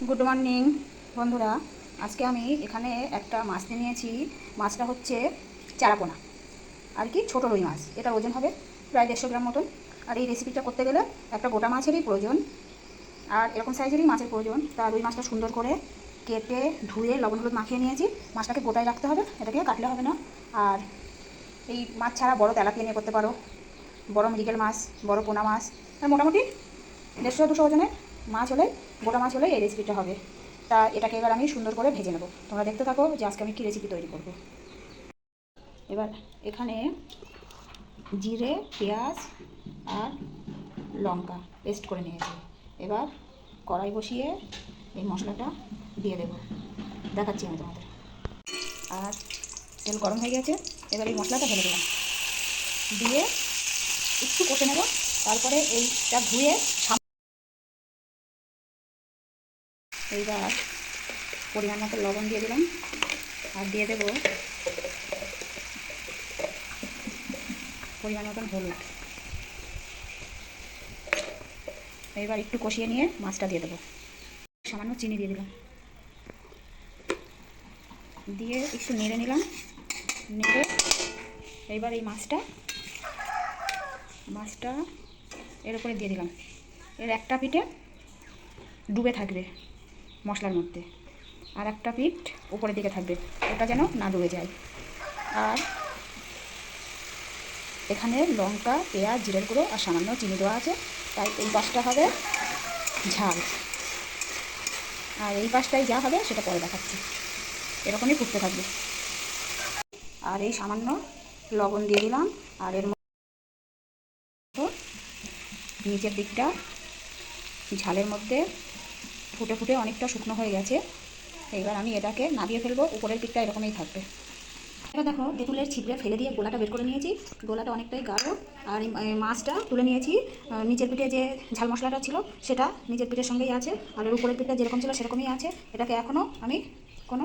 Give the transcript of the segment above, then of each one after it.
Good morning বন্ধুরা। আজকে আমি এখানে একটা মাছ নিয়ে নিয়েছি। মাছটা হচ্ছে চারাপোনা আর কি, ছোটো রুই মাছ। এটা ওজন হবে প্রায় 150 গ্রাম মতন। আর এই রেসিপিটা করতে গেলে একটা গোটা মাছেরই প্রয়োজন, আর এরকম সাইজেরই মাছের প্রয়োজন। তা রুই মাছটা সুন্দর করে কেটে ধুয়ে লবণ হলুদ মাখিয়ে নিয়েছি। মাছটাকে গোটায় রাখতে হবে, এটাকে কাটলে হবে না। আর এই মাছ ছাড়া বড় তেলাপিয়া নিয়ে করতে পারো, বড় মৃগেল মাছ, বড় পোনা মাছ, আর মোটামুটি 150-200 ওজনের মাছ হলে, গোটা মাছ হলে এই রেসিপিটা হবে। তা এটাকে এবার আমি সুন্দর করে ভেজে নেব। তোমরা দেখতে থাকো যে আজকে আমি কী রেসিপি তৈরি করব। এবার এখানে জিরে, পেঁয়াজ আর লঙ্কা পেস্ট করে নিয়েছি। এবার কড়াই বসিয়ে এই মশলাটা দিয়ে দেব, দেখাচ্ছি আমি তোমাদের। আর তেল গরম হয়ে গেছে, এবার এই মশলাটা ঢেলে দিলাম, দিয়ে একটু কষে নেব। তারপরে এইটা ধুয়ে এইবার পরিমাণ মতো লবণ দিয়ে দিলাম, আর দিয়ে দেব পরিমাণ মতন হলুদ। এবার একটু কষিয়ে নিয়ে মাছটা দিয়ে দেবো, সামান্য চিনি দিয়ে দিলাম, দিয়ে একটু নেড়ে নিলাম। নেড়ে এইবার এই মাছটা এর উপরে দিয়ে দিলাম। এর একটা পিঠে ডুবে থাকবে মশলার মধ্যে, আর একটা পিঠ উপরের দিকে থাকবে, ওটা যেন না ডুবে যায়। আর এখানে লঙ্কা, পেঁয়াজ, জিরের গুঁড়ো আর সামান্য চিনি দেওয়া আছে, তাই এই পাশটা হবে ঝাল, আর এই পাশটাই যা হবে সেটা পরে দেখাচ্ছি। এরকমই ফুটতে থাকবে। আর এই সামান্য লবণ দিয়ে দিলাম, আর এর মধ্যে নিচের দিকটা ঝালের মধ্যে ফুটে ফুটে অনেকটা শুকনো হয়ে গেছে। এবার আমি এটাকে নামিয়ে ফেলবো, উপরের দিকটা এরকমই থাকবে। এবার দেখো, তেঁতুলের ছিপড়ে ফেলে দিয়ে গোলাটা বের করে নিয়েছি। গোলাটা অনেকটাই গাঢ়। আর এই মাছটা তুলে নিয়েছি। নিচের পিঠে যে ঝাল মশলাটা ছিল সেটা নিচের পিঠের সঙ্গেই আছে, আর এর উপরের পিঠটা যেরকম ছিল সেরকমই আছে। এটাকে এখনও আমি কোনো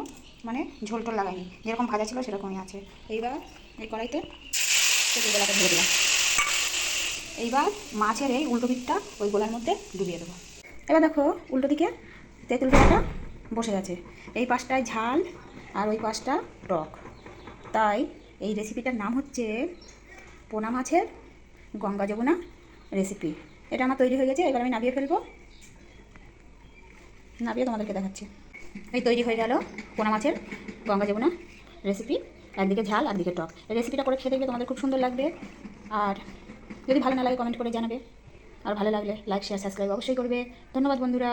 ঝোল টোল লাগাইনি, যেরকম ভাজা ছিল সেরকমই আছে। এইবার এই কড়াইতে তেঁতুল গোলাটা ধরে দিলাম। এইবার মাছের এই উল্টো পিঠটা ওই গোলার মধ্যে ডুবিয়ে দেবো। এবার দেখো, উল্টো দিকে তেঁতুল গোলাটা বসে গেছে। এই পাশটায় ঝাল আর ওই পাশটা টক। তাই এই রেসিপিটার নাম হচ্ছে পোনা মাছের গঙ্গা যমুনা রেসিপি। এটা আমার তৈরি হয়ে গেছে। এবার আমি নামিয়ে ফেলবো, নামিয়ে তোমাদেরকে দেখাচ্ছি। এই তৈরি হয়ে গেল পোনা মাছের গঙ্গা যমুনা রেসিপি। একদিকে ঝাল, একদিকে টক। এই রেসিপিটা করে খেয়ে দেখবে, তোমাদের খুব সুন্দর লাগবে। আর যদি ভালো না লাগে কমেন্ট করে জানাবে, আর ভালো লাগলে লাইক, শেয়ার, সাবস্ক্রাইব অবশ্যই করবে। ধন্যবাদ বন্ধুরা।